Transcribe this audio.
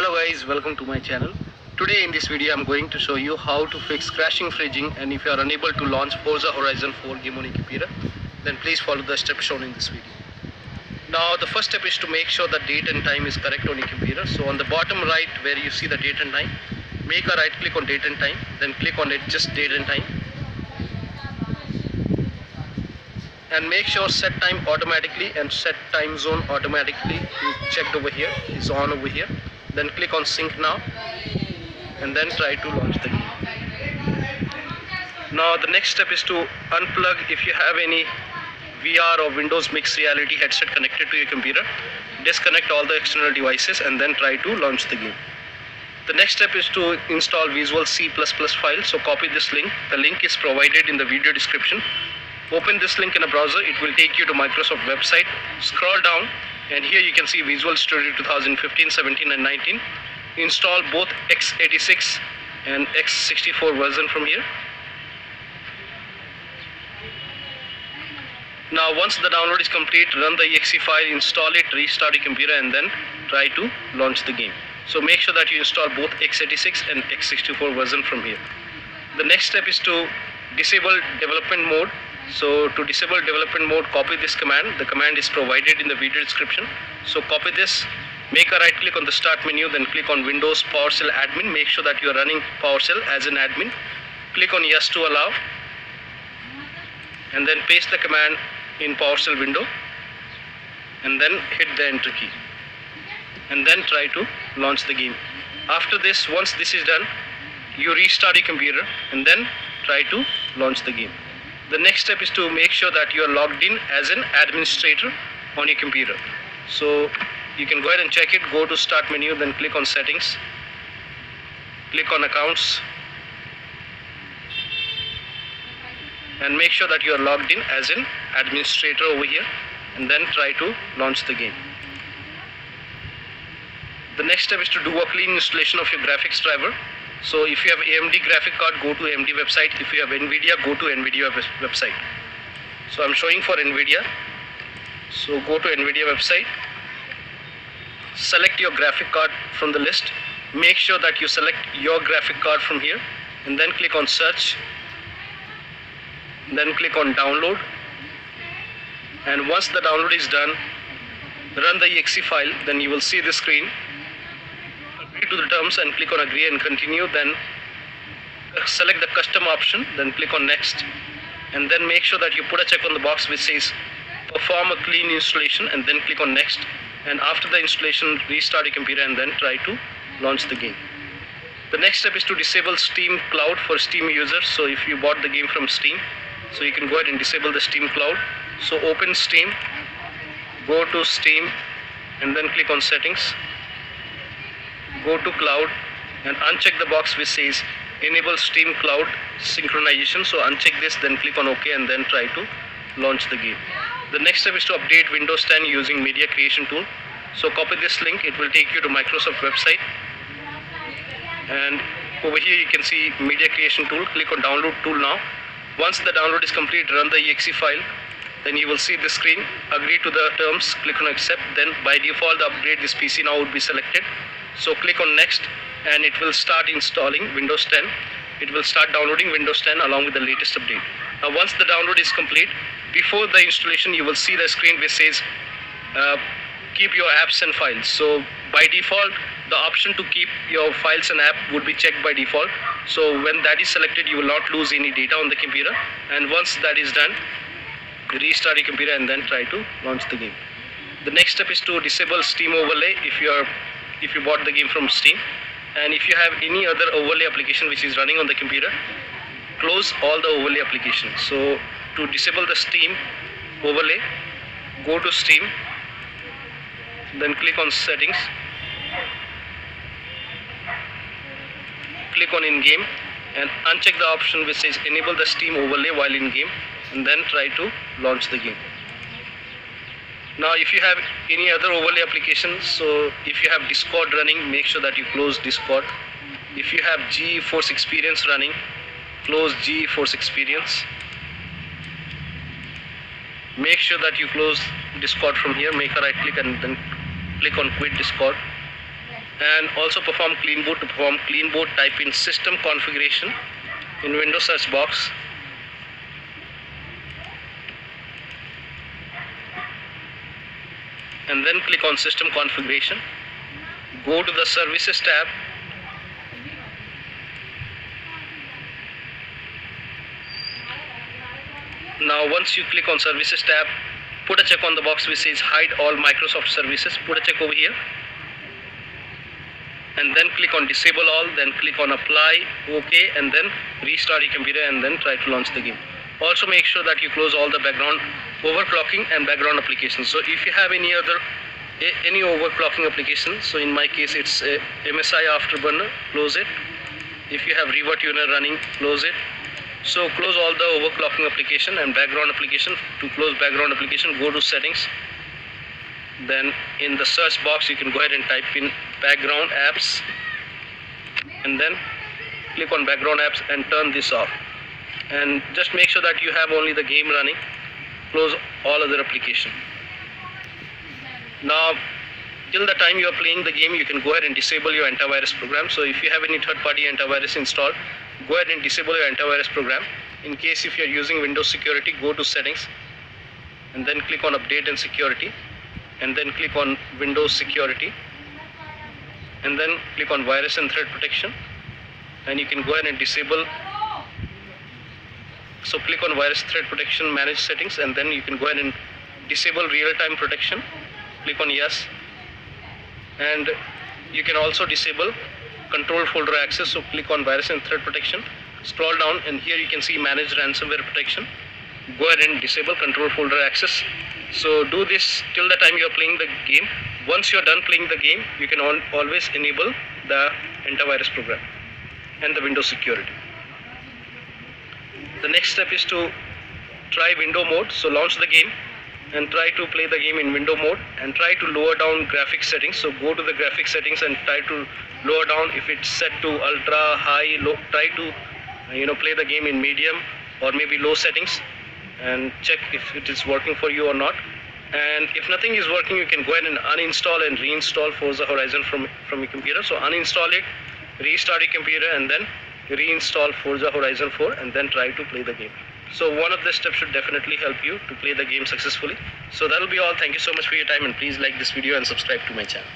Hello guys, welcome to my channel. Today in this video I'm going to show you how to fix crashing fridging, and if you are unable to launch Forza Horizon 4 game on your computer, then please follow the steps shown in this video. Now the first step is to make sure the date and time is correct on your computer. So on the bottom right where you see the date and time, make a right click on date and time, then click on adjust date and time, and make sure set time automatically and set time zone automatically is checked over here, is on over here. Then click on sync now and then try to launch the game. Now the next step is to unplug if you have any VR or Windows mixed reality headset connected to your computer. Disconnect all the external devices and then try to launch the game. The next step is to install Visual C++ file. So copy this link. The link is provided in the video description. Open this link in a browser. It will take you to Microsoft website. Scroll down and here you can see Visual Studio 2015, 17 and 19. Install both x86 and x64 version from here. Now once the download is complete, run the exe file, install it, restart your computer and then try to launch the game. So make sure that you install both x86 and x64 version from here. The next step is to disable development mode. So to disable development mode, copy this command. The command is provided in the video description. So copy this, make a right click on the start menu, then click on Windows PowerShell admin. Make sure that you are running PowerShell as an admin. Click on yes to allow and then paste the command in PowerShell window and then hit the enter key and then try to launch the game. After this, once this is done, you restart your computer and then try to launch the game. The next step is to make sure that you are logged in as an administrator on your computer. So you can go ahead and check it. Go to start menu, then click on settings, click on accounts and make sure that you are logged in as an administrator over here and then try to launch the game. The next step is to do a clean installation of your graphics driver. So if you have AMD graphic card, go to AMD website. If you have NVIDIA, go to NVIDIA website. So I'm showing for NVIDIA. So go to NVIDIA website. Select your graphic card from the list. Make sure that you select your graphic card from here and then click on search. Then click on download. And once the download is done, run the exe file. Then you will see the screen. To the terms and click on agree and continue, then select the custom option, then click on next and then make sure that you put a check on the box which says perform a clean installation and then click on next, and after the installation restart your computer and then try to launch the game. The next step is to disable Steam Cloud for Steam users. So if you bought the game from Steam, so you can go ahead and disable the Steam Cloud. So open Steam, go to Steam and then click on settings, go to cloud and uncheck the box which says enable Steam Cloud synchronization. So uncheck this, then click on OK and then try to launch the game. The next step is to update Windows 10 using Media Creation Tool. So copy this link, it will take you to Microsoft website and over here you can see Media Creation Tool. Click on download tool now. Once the download is complete, run the exe file. Then you will see the screen, agree to the terms, click on accept. Then by default the upgrade this PC now would be selected. So click on next and it will start installing Windows 10. It will start downloading Windows 10 along with the latest update. Now once the download is complete, before the installation you will see the screen which says keep your apps and files. So by default the option to keep your files and app would be checked by default. So when that is selected you will not lose any data on the computer, and once that is done, restart your computer and then try to launch the game. The next step is to disable Steam overlay if you bought the game from Steam, and if you have any other overlay application which is running on the computer, close all the overlay applications. So to disable the Steam overlay, go to Steam, then click on settings, click on in game and uncheck the option which says enable the Steam overlay while in game and then try to launch the game. Now if you have any other overlay applications, so if you have Discord running, make sure that you close Discord. If you have GeForce Experience running, close GeForce Experience. Make sure that you close Discord from here. Make a right click and then click on quit Discord. and also perform clean boot. To perform clean boot, type in system configuration in Windows search box. And then click on system configuration. Go to the services tab. Now once you click on services tab, put a check on the box which says hide all Microsoft services. Put a check over here. And then click on disable all, then click on apply, OK, and then restart your computer and then try to launch the game. Also make sure that you close all the background overclocking and background applications. So if you have any overclocking application, so in my case it's MSI Afterburner, close it. If you have RivaTuner running, close it. So close all the overclocking application and background application. To close background application, go to settings. Then in the search box you can go ahead and type in background apps and then click on background apps and turn this off. And just make sure that you have only the game running. Close all other application. Now till the time you are playing the game, you can go ahead and disable your antivirus program. So if you have any third-party antivirus installed, go ahead and disable your antivirus program. In case if you are using Windows security, go to settings and then click on update and security, and then click on Windows security, and then click on virus and threat protection, and you can go ahead and disable. So click on virus threat protection, manage settings, and then you can go ahead and disable real-time protection. Click on yes, and you can also disable control folder access. So click on virus and threat protection, scroll down, and here you can see manage ransomware protection. Go ahead and disable control folder access. So do this till the time you are playing the game. Once you are done playing the game, you can always enable the antivirus program and the Windows security. The next step is to try window mode. So launch the game and try to play the game in window mode and try to lower down graphics settings. So go to the graphics settings and try to lower down. If it's set to ultra, high, low, try to play the game in medium or maybe low settings and check if it is working for you or not. And if nothing is working, you can go ahead and uninstall and reinstall Forza Horizon from your computer. So uninstall it, restart your computer, and then reinstall Forza Horizon 4 and then try to play the game. So one of the steps should definitely help you to play the game successfully. So that will be all. Thank you so much for your time, and please like this video and subscribe to my channel.